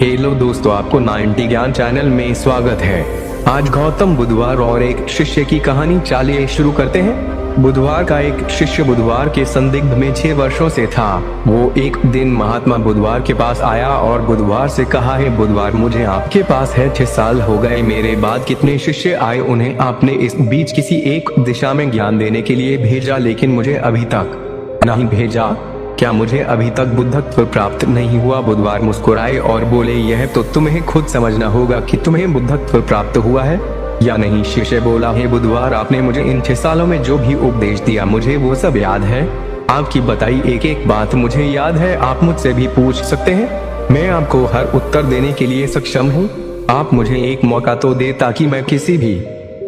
Hello दोस्तों, आपको 90 ज्ञान चैनल में स्वागत है। आज गौतम बुधवार और एक शिष्य की कहानी चलिए शुरू करते हैं। बुधवार का एक शिष्य बुधवार के संदिग्ध में 6 वर्षों से था। वो एक दिन महात्मा बुधवार के पास आया और बुधवार से कहा, है बुधवार, मुझे आपके पास है 6 साल हो गए, मेरे बाद कितने शिष्य आए, उन्हें आपने इस बीच किसी एक दिशा में ज्ञान देने के लिए भेजा, लेकिन मुझे अभी तक नहीं भेजा। क्या मुझे अभी तक बुद्धत्व प्राप्त नहीं हुआ? बुधवार मुस्कुराए और बोले, यह तो तुम्हें खुद समझना होगा कि तुम्हें बुद्धत्व प्राप्त हुआ है या नहीं। शिष्य बोला, हे बुधवार, आपने मुझे इन 6 सालों में जो भी उपदेश दिया मुझे वो सब याद है। आपकी बताई एक एक बात मुझे याद है। आप मुझसे भी पूछ सकते हैं, मैं आपको हर उत्तर देने के लिए सक्षम हूँ। आप मुझे एक मौका तो दे ताकि मैं किसी भी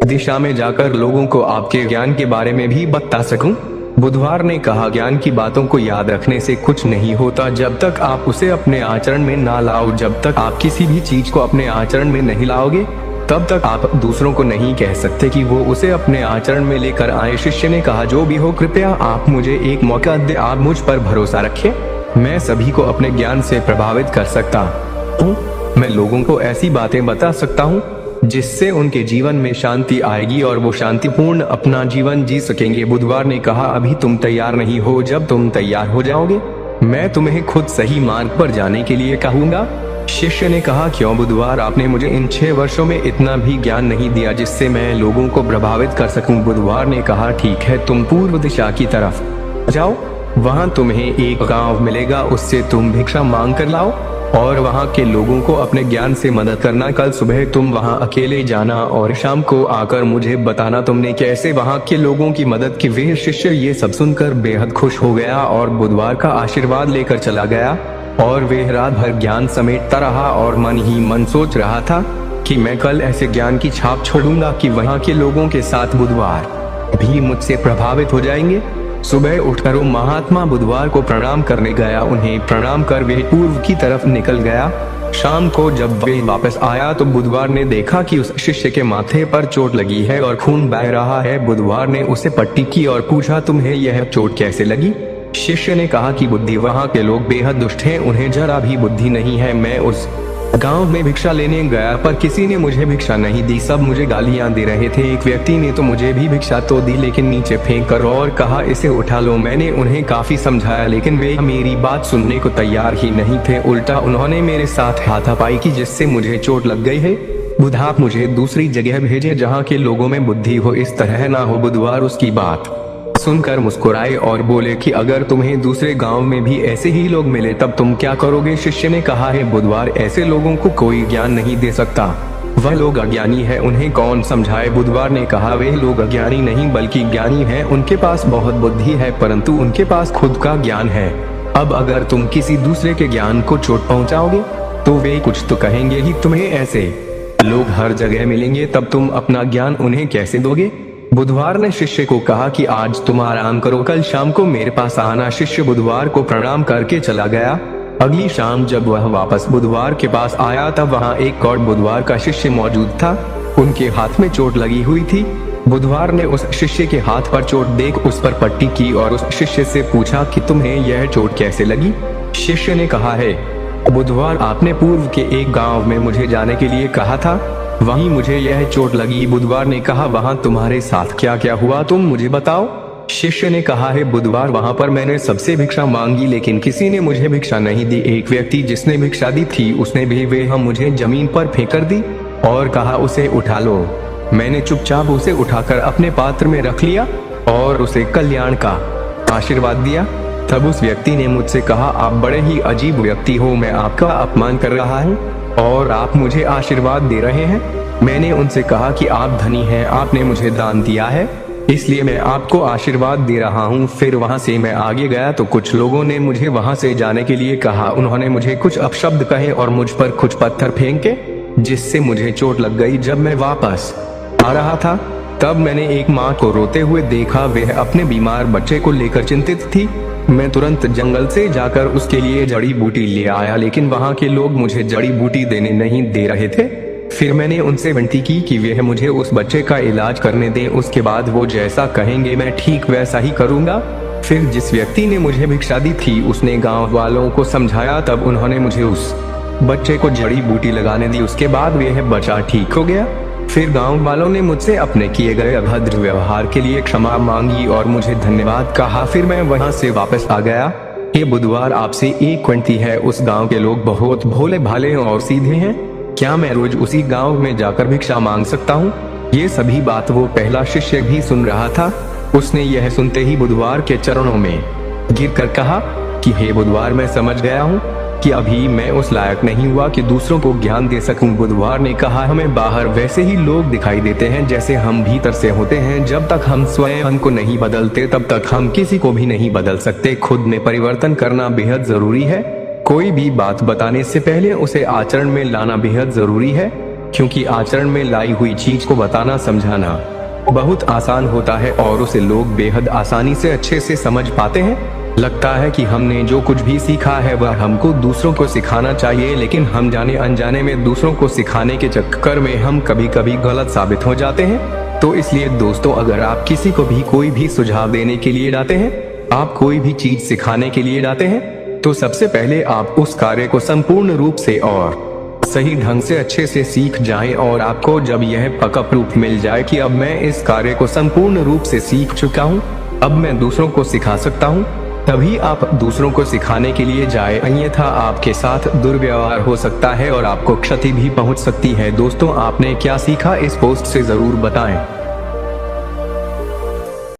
दिशा में जाकर लोगों को आपके ज्ञान के बारे में भी बता सकूं। बुधवार ने कहा, ज्ञान की बातों को याद रखने से कुछ नहीं होता जब तक आप उसे अपने आचरण में ना लाओ। जब तक आप किसी भी चीज को अपने आचरण में नहीं लाओगे तब तक आप दूसरों को नहीं कह सकते कि वो उसे अपने आचरण में लेकर आए। शिष्य ने कहा, जो भी हो, कृपया आप मुझे एक मौका दे, आप मुझ पर भरोसा रखें। मैं सभी को अपने ज्ञान से प्रभावित कर सकता हूँ। मैं लोगों को ऐसी बातें बता सकता हूँ जिससे उनके जीवन में शांति आएगी और वो शांतिपूर्ण अपना जीवन जी सकेंगे। बुधवार ने कहा, अभी तुम तैयार नहीं हो, जब तुम तैयार हो जाओगे मैं तुम्हें खुद सही मार्ग पर जाने के लिए कहूँगा। शिष्य ने कहा, क्यों बुधवार, आपने मुझे इन 6 वर्षों में इतना भी ज्ञान नहीं दिया जिससे मैं लोगों को प्रभावित कर सकूं। बुधवार ने कहा, ठीक है, तुम पूर्व दिशा की तरफ जाओ, वहाँ तुम्हें एक गाँव मिलेगा, उससे तुम भिक्षा मांग कर लाओ और वहाँ के लोगों को अपने ज्ञान से मदद करना। कल सुबह तुम वहाँ अकेले जाना और शाम को आकर मुझे बताना तुमने कैसे वहाँ के लोगों की मदद की। वह शिष्य ये सब सुनकर बेहद खुश हो गया और बुधवार का आशीर्वाद लेकर चला गया। और वह रात भर ज्ञान समेटता रहा और मन ही मन सोच रहा था कि मैं कल ऐसे ज्ञान की छाप छोड़ूंगा कि वहाँ के लोगों के साथ बुधवार भी मुझसे प्रभावित हो जाएंगे। सुबह उठकर वो महात्मा बुधवार को प्रणाम करने गया। उन्हें प्रणाम कर वह पूर्व की तरफ निकल गया। शाम को जब वह वापस आया तो बुधवार ने देखा कि उस शिष्य के माथे पर चोट लगी है और खून बह रहा है। बुधवार ने उसे पट्टी की और पूछा, तुम्हें यह चोट कैसे लगी? शिष्य ने कहा कि बुद्धि, वहाँ के लोग बेहद दुष्ट हैं, उन्हें जरा भी बुद्धि नहीं है। मैं उस गांव में भिक्षा लेने गया पर किसी ने मुझे भिक्षा नहीं दी, सब मुझे गालियां दे रहे थे। एक व्यक्ति ने तो मुझे भी भिक्षा तो दी लेकिन नीचे फेंक कर और कहा, इसे उठा लो। मैंने उन्हें काफी समझाया लेकिन वे मेरी बात सुनने को तैयार ही नहीं थे। उल्टा उन्होंने मेरे साथ हाथापाई की जिससे मुझे चोट लग गई है। बुधा, आप मुझे दूसरी जगह भेजे जहाँ के लोगों में बुद्धि हो, इस तरह ना हो। बुधवार उसकी बात सुनकर मुस्कुराए और बोले कि अगर तुम्हें दूसरे गांव में भी ऐसे ही लोग मिले तब तुम क्या करोगे? शिष्य ने कहा, है बुधवार, ऐसे लोगों को कोई ज्ञान नहीं दे सकता, वह लोग अज्ञानी है, उन्हें कौन समझाए? बुधवार ने कहा, वे लोग अज्ञानी नहीं बल्कि ज्ञानी हैं, उनके पास बहुत बुद्धि है परंतु उनके पास खुद का ज्ञान है। अब अगर तुम किसी दूसरे के ज्ञान को चोट पहुँचाओगे तो वे कुछ तो कहेंगे ही। तुम्हें ऐसे लोग हर जगह मिलेंगे, तब तुम अपना ज्ञान उन्हें कैसे दोगे? बुधवार ने शिष्य को कहा कि आज तुम आराम करो, कल शाम को मेरे पास आना। शिष्य बुधवार को प्रणाम करके चला गया। अगली शाम जब वह वापस बुधवार के पास आया तब वहाँ एक और बुधवार का शिष्य मौजूद था। उनके हाथ में चोट लगी हुई थी। बुधवार ने उस शिष्य के हाथ पर चोट देख उस पर पट्टी की और उस शिष्य से पूछा कि तुम्हें यह चोट कैसे लगी? शिष्य ने कहा, है बुधवार, आपने पूर्व के एक गाँव में मुझे जाने के लिए कहा था, वहीं मुझे यह चोट लगी। बुधवार ने कहा, वहां तुम्हारे साथ क्या क्या हुआ, तुम मुझे बताओ। शिष्य ने कहा, है बुधवार, वहां पर मैंने सबसे भिक्षा मांगी लेकिन किसी ने मुझे भिक्षा नहीं दी। एक व्यक्ति जिसने भिक्षा दी थी उसने भी वह मुझे जमीन पर फेंक कर दी और कहा, उसे उठा लो। मैंने चुपचाप उसे उठाकर अपने पात्र में रख लिया और उसे कल्याण का आशीर्वाद दिया। तब उस व्यक्ति ने मुझसे कहा, आप बड़े ही अजीब व्यक्ति हो, मैं आपका अपमान कर रहा हूँ और आप मुझे आशीर्वाद दे रहे हैं। मैंने उनसे कहा कि आप धनी हैं, आपने मुझे दान दिया है इसलिए मैं आपको आशीर्वाद दे रहा हूँ। फिर वहाँ से मैं आगे गया तो कुछ लोगों ने मुझे वहाँ से जाने के लिए कहा। उन्होंने मुझे कुछ अपशब्द कहे और मुझ पर कुछ पत्थर फेंके जिससे मुझे चोट लग गई। जब मैं वापस आ रहा था तब मैंने एक माँ को रोते हुए देखा, वह अपने बीमार बच्चे को लेकर चिंतित थी। मैं तुरंत जंगल से जाकर उसके लिए जड़ी बूटी ले आया लेकिन वहाँ के लोग मुझे जड़ी बूटी देने नहीं दे रहे थे। फिर मैंने उनसे विनती की कि वे मुझे उस बच्चे का इलाज करने दें, उसके बाद वो जैसा कहेंगे मैं ठीक वैसा ही करूँगा। फिर जिस व्यक्ति ने मुझे भिक्षा दी थी उसने गाँव वालों को समझाया, तब उन्होंने मुझे उस बच्चे को जड़ी बूटी लगाने दी, उसके बाद वह बच्चा ठीक हो गया। फिर गांव वालों ने मुझसे अपने किए गए अभद्र व्यवहार के लिए क्षमा मांगी और मुझे धन्यवाद कहा। फिर मैं वहां से वापस आ गया। ये बुधवार आपसे एक विनती है, उस गांव के लोग बहुत भोले भाले और सीधे हैं। क्या मैं रोज उसी गांव में जाकर भिक्षा मांग सकता हूँ? ये सभी बात वो पहला शिष्य भी सुन रहा था। उसने यह सुनते ही बुधवार के चरणों में गिरकर कहा कि हे बुधवार, मैं समझ गया हूँ कि अभी मैं उस लायक नहीं हुआ कि दूसरों को ज्ञान दे सकूं। बुधवार ने कहा, हमें बाहर वैसे ही लोग दिखाई देते हैं जैसे हम भीतर से होते हैं। जब तक हम स्वयं को नहीं बदलते तब तक हम किसी को भी नहीं बदल सकते। खुद में परिवर्तन करना बेहद जरूरी है। कोई भी बात बताने से पहले उसे आचरण में लाना बेहद जरूरी है, क्योंकि आचरण में लाई हुई चीज को बताना समझाना बहुत आसान होता है और उसे लोग बेहद आसानी से अच्छे से समझ पाते हैं। लगता है कि हमने जो कुछ भी सीखा है वह हमको दूसरों को सिखाना चाहिए, लेकिन हम जाने अनजाने में दूसरों को सिखाने के चक्कर में हम कभी कभी गलत साबित हो जाते हैं। तो इसलिए दोस्तों, अगर आप किसी को भी कोई भी सुझाव देने के लिए जाते हैं, आप कोई भी चीज सिखाने के लिए जाते हैं, तो सबसे पहले आप उस कार्य को संपूर्ण रूप से और सही ढंग से अच्छे से सीख जाएं। और आपको जब यह पक्का प्रूफ मिल जाए कि अब मैं इस कार्य को संपूर्ण रूप से सीख चुका हूँ, अब मैं दूसरों को सिखा सकता हूँ, तभी आप दूसरों को सिखाने के लिए जाए। अन्यथा आपके साथ दुर्व्यवहार हो सकता है और आपको क्षति भी पहुंच सकती है। दोस्तों, आपने क्या सीखा इस पोस्ट से जरूर बताएं।